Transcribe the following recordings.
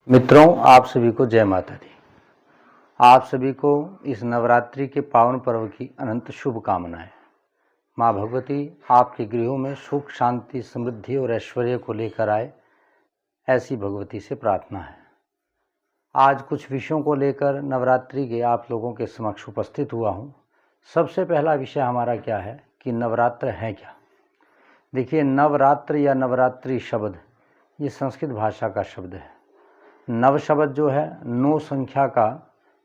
मित्रों, आप सभी को जय माता दी। आप सभी को इस नवरात्रि के पावन पर्व की अनंत शुभकामनाएं। माँ भगवती आपके गृहों में सुख, शांति, समृद्धि और ऐश्वर्य को लेकर आए, ऐसी भगवती से प्रार्थना है। आज कुछ विषयों को लेकर नवरात्रि के आप लोगों के समक्ष उपस्थित हुआ हूँ। सबसे पहला विषय हमारा क्या है कि नवरात्र है क्या। देखिए, नवरात्र या नवरात्रि शब्द ये संस्कृत भाषा का शब्द है। नव शब्द जो है 9 संख्या का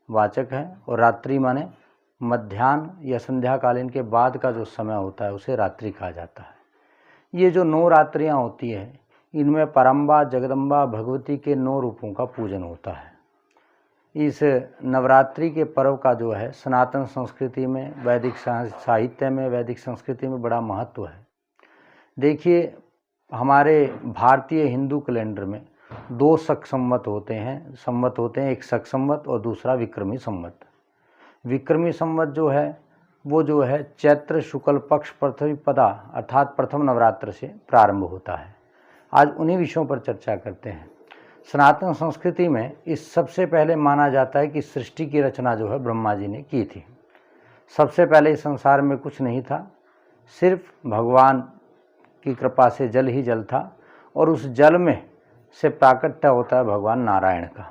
वाचक है और रात्रि माने मध्याह्न या संध्याकालीन के बाद का जो समय होता है उसे रात्रि कहा जाता है। ये जो 9 रात्रियां होती है, इनमें परम्बा जगदम्बा भगवती के 9 रूपों का पूजन होता है। इस नवरात्रि के पर्व का जो है सनातन संस्कृति में, वैदिक साहित्य में, वैदिक संस्कृति में बड़ा महत्व है। देखिए, हमारे भारतीय हिंदू कैलेंडर में 2 शक संवत होते हैं, एक शक संवत और दूसरा विक्रमी संवत। विक्रमी संवत जो है वो जो है चैत्र शुक्ल पक्ष प्रतिपदा अर्थात प्रथम नवरात्र से प्रारंभ होता है। आज उन्हीं विषयों पर चर्चा करते हैं। सनातन संस्कृति में इस सबसे पहले माना जाता है कि सृष्टि की रचना जो है ब्रह्मा जी ने की थी। सबसे पहले इस संसार में कुछ नहीं था, सिर्फ भगवान की कृपा से जल ही जल था और उस जल में से प्राकट्य होता है भगवान नारायण का।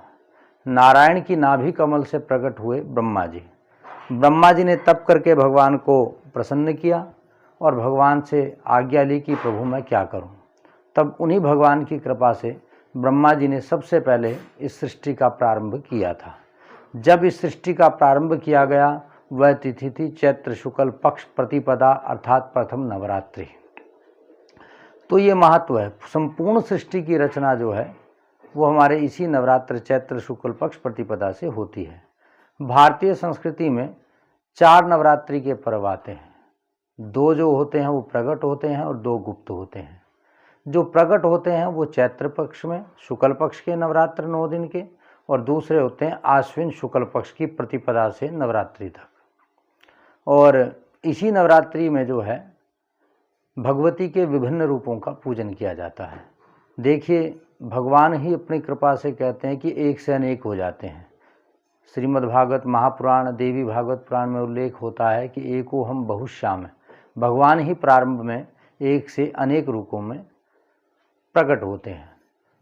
नारायण की नाभि कमल से प्रकट हुए ब्रह्मा जी। ब्रह्मा जी ने तप करके भगवान को प्रसन्न किया और भगवान से आज्ञा ली कि प्रभु मैं क्या करूं। तब उन्हीं भगवान की कृपा से ब्रह्मा जी ने सबसे पहले इस सृष्टि का प्रारंभ किया था। जब इस सृष्टि का प्रारंभ किया गया वह तिथि थी चैत्र शुक्ल पक्ष प्रतिपदा अर्थात प्रथम नवरात्रि। तो ये महत्व है। संपूर्ण सृष्टि की रचना जो है वो हमारे इसी नवरात्र चैत्र शुक्ल पक्ष प्रतिपदा से होती है। भारतीय संस्कृति में 4 नवरात्रि के पर्व आते हैं। 2 जो होते हैं वो प्रकट होते हैं और 2 गुप्त होते हैं। जो प्रकट होते हैं वो चैत्र पक्ष में शुक्ल पक्ष के नवरात्र 9 दिन के, और दूसरे होते हैं आश्विन शुक्ल पक्ष की प्रतिपदा से नवरात्रि तक। और इसी नवरात्रि में जो है भगवती के विभिन्न रूपों का पूजन किया जाता है। देखिए, भगवान ही अपनी कृपा से कहते हैं कि एक से अनेक हो जाते हैं। श्रीमद् भागवत महापुराण, देवी भागवत पुराण में उल्लेख होता है कि एको हम बहुश्याम है। भगवान ही प्रारंभ में एक से अनेक रूपों में प्रकट होते हैं।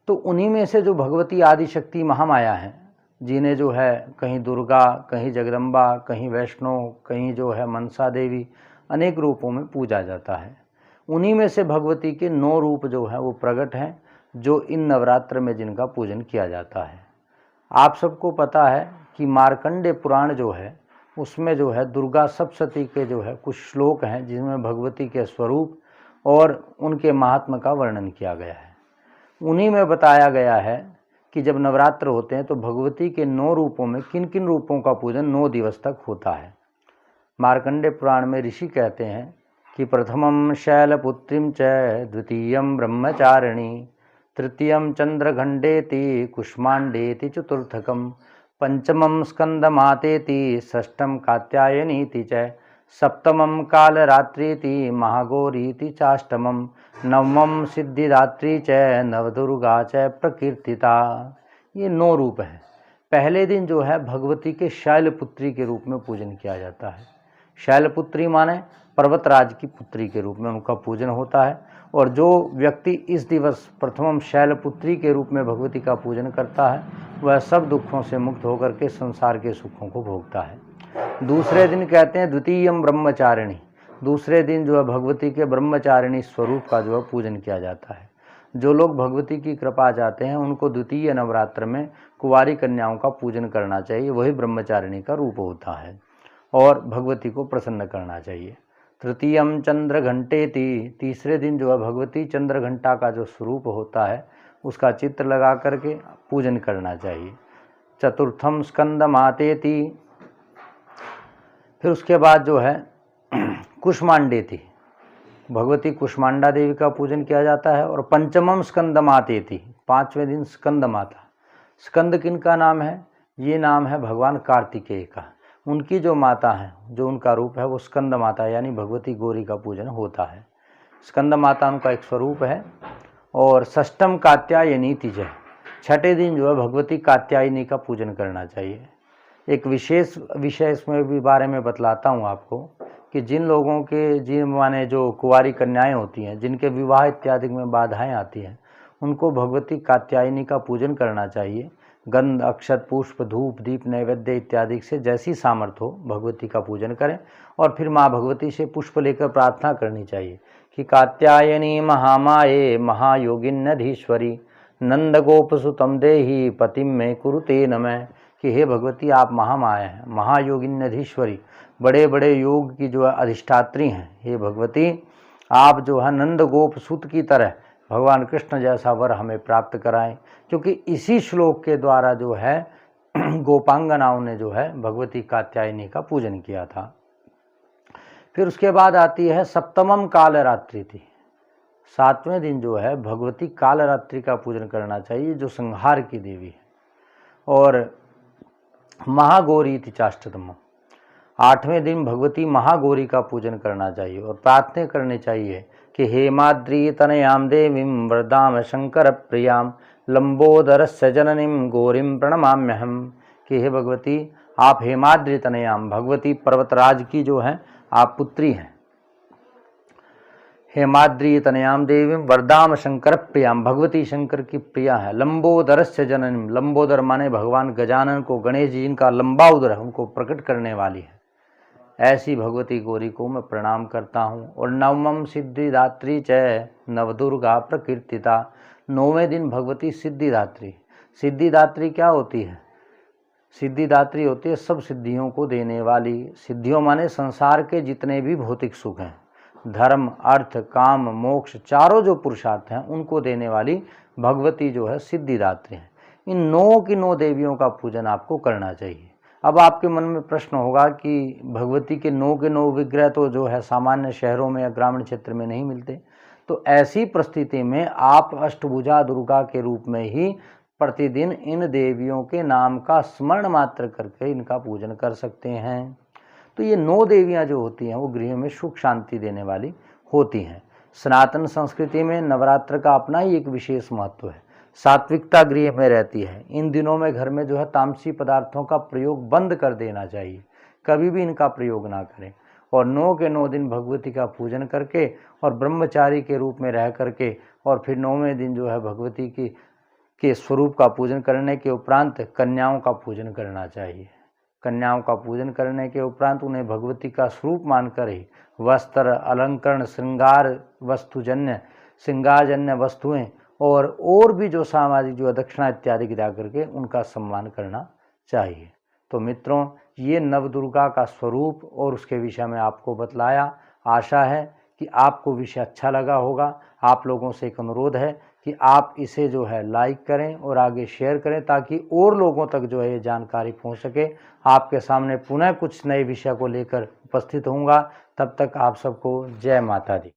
तो उन्हीं में से जो भगवती आदिशक्ति महामाया हैं, जिन्हें जो है कहीं दुर्गा, कहीं जगदम्बा, कहीं वैष्णो, कहीं जो है मनसा देवी, अनेक रूपों में पूजा जाता है। उन्हीं में से भगवती के 9 रूप जो है वो प्रकट हैं, जो इन नवरात्र में जिनका पूजन किया जाता है। आप सबको पता है कि मार्कंडेय पुराण जो है उसमें जो है दुर्गा सप्तशती के जो है कुछ श्लोक हैं जिनमें भगवती के स्वरूप और उनके महात्म्य का वर्णन किया गया है। उन्हीं में बताया गया है कि जब नवरात्र होते हैं तो भगवती के 9 रूपों में किन किन रूपों का पूजन 9 दिवस तक होता है। मार्कंडेय पुराण में ऋषि कहते हैं कि प्रथमं शैलपुत्रीं च द्वितीयं ब्रह्मचारिणी तृतीयं चंद्रघंटेति कुष्मांडेति चतुर्थकं पंचमं स्कंदमातेति षष्ठं कात्यायनीति च सप्तमं कालरात्रीति महागौरीति चाष्टमं नवमं सिद्धिदात्री च नवदुर्गा च प्रकीर्तिता। ये 9 रूप हैं। पहले दिन जो है भगवती के शैलपुत्री के रूप में पूजन किया जाता है। शैलपुत्री माने पर्वतराज की पुत्री के रूप में उनका पूजन होता है। और जो व्यक्ति इस दिवस प्रथमम शैलपुत्री के रूप में भगवती का पूजन करता है वह सब दुखों से मुक्त होकर के संसार के सुखों को भोगता है। दूसरे दिन कहते हैं द्वितीयम ब्रह्मचारिणी। दूसरे दिन जो है भगवती के ब्रह्मचारिणी स्वरूप का जो है पूजन किया जाता है। जो लोग भगवती की कृपा चाहते हैं उनको द्वितीय नवरात्र में कुंवारी कन्याओं का पूजन करना चाहिए। वही ब्रह्मचारिणी का रूप होता है और भगवती को प्रसन्न करना चाहिए। तृतीयम चंद्रघंटेति। तीसरे दिन जो है भगवती चंद्रघंटा का जो स्वरूप होता है उसका चित्र लगा करके पूजन करना चाहिए। चतुर्थम स्कंदमातेति। फिर उसके बाद जो है कुष्मांडेति, भगवती कुष्मांडा देवी का पूजन किया जाता है। और पंचमम स्कंदमातेति, 5वें दिन स्कंद माता। स्कंद किन का नाम है? ये नाम है भगवान कार्तिकेय का। उनकी जो माता है, जो उनका रूप है वो स्कंद माता यानी भगवती गौरी का पूजन होता है। स्कंद माता उनका एक स्वरूप है। और षष्ठम कात्यायनीति जय, छठे दिन जो है भगवती कात्यायनी का पूजन करना चाहिए। एक विशेष विषय इसमें भी बारे में बतलाता हूँ आपको कि जिन लोगों के माने जो कुंवारी कन्याएं होती हैं, जिनके विवाह इत्यादि में बाधाएं आती हैं, उनको भगवती कात्यायनी का पूजन करना चाहिए। गंध, अक्षत, पुष्प, धूप, दीप, नैवेद्य इत्यादि से जैसी सामर्थ्य हो भगवती का पूजन करें और फिर माँ भगवती से पुष्प लेकर प्रार्थना करनी चाहिए कि कात्यायनी महामाये महायोगिन्नधीश्वरी नंद गोप सुतम देही पतिम में कुरुते नमः, कि हे भगवती आप महामाया हैं, महायोगिन्नधीश्वरी, बड़े बड़े योग की जो है अधिष्ठात्री हैं। हे भगवती आप जो है नंद गोप सुत की तरह भगवान कृष्ण जैसा वर हमें प्राप्त कराएं, क्योंकि इसी श्लोक के द्वारा जो है गोपांगनाओं ने जो है भगवती कात्यायनी का पूजन किया था। फिर उसके बाद आती है सप्तमम कालरात्रि थी। 7वें दिन जो है भगवती कालरात्रि का पूजन करना चाहिए, जो संहार की देवी है। और महागौरी थी चाष्टतम। 8वें दिन भगवती महागौरी का पूजन करना चाहिए और प्रार्थना करनी चाहिए कि हेमाद्री तनयाम देवीं वरदाम शंकर प्रियाम लंबोदरस्य जननीं गौरीं प्रणमाम्यहम्, कि हे भगवती आप हेमाद्री तनयाम, भगवती पर्वतराज की जो है आप पुत्री हैं। हेमाद्री तनयाम देवीं वरदाम शंकर प्रियाम, भगवती शंकर की प्रिया है। लंबोदरस्य जननीं, लंबोदर माने भगवान गजानन को, गणेश जी जिनका लंबा उदर है उनको प्रकट करने वाली है। ऐसी भगवती गौरी को मैं प्रणाम करता हूँ। और नवमम सिद्धिदात्री च नवदुर्गा प्रकीर्तिता, 9वें दिन भगवती सिद्धिदात्री। सिद्धिदात्री क्या होती है? सिद्धिदात्री होती है सब सिद्धियों को देने वाली। सिद्धियों माने संसार के जितने भी भौतिक सुख हैं, धर्म, अर्थ, काम, मोक्ष, चारों जो पुरुषार्थ हैं उनको देने वाली भगवती जो है सिद्धिदात्री है। इन 9 की 9 देवियों का पूजन आपको करना चाहिए। अब आपके मन में प्रश्न होगा कि भगवती के 9 के 9 विग्रह तो जो है सामान्य शहरों में या ग्रामीण क्षेत्र में नहीं मिलते, तो ऐसी परिस्थिति में आप अष्टभुजा दुर्गा के रूप में ही प्रतिदिन इन देवियों के नाम का स्मरण मात्र करके इनका पूजन कर सकते हैं। तो ये 9 देवियां जो होती हैं वो गृह में सुख शांति देने वाली होती हैं। सनातन संस्कृति में नवरात्र का अपना ही एक विशेष महत्व है। सात्विकता गृह में रहती है। इन दिनों में घर में जो है तामसी पदार्थों का प्रयोग बंद कर देना चाहिए, कभी भी इनका प्रयोग ना करें। और 9 के 9 दिन भगवती का पूजन करके और ब्रह्मचारी के रूप में रह करके और फिर 9वें दिन जो है भगवती के स्वरूप का पूजन करने के उपरांत कन्याओं का पूजन करना चाहिए। कन्याओं का पूजन करने के उपरांत उन्हें भगवती का स्वरूप मानकर ही वस्त्र, अलंकरण, श्रृंगार वस्तुजन्य, श्रृंगारजन्य वस्तुएं और भी जो सामाजिक जो दक्षिणा इत्यादि गिरा करके उनका सम्मान करना चाहिए। तो मित्रों, ये नवदुर्गा का स्वरूप और उसके विषय में आपको बतलाया। आशा है कि आपको विषय अच्छा लगा होगा। आप लोगों से एक अनुरोध है कि आप इसे जो है लाइक करें और आगे शेयर करें, ताकि और लोगों तक जो है ये जानकारी पहुंच सके। आपके सामने पुनः कुछ नए विषय को लेकर उपस्थित होऊंगा। तब तक आप सबको जय माता दी।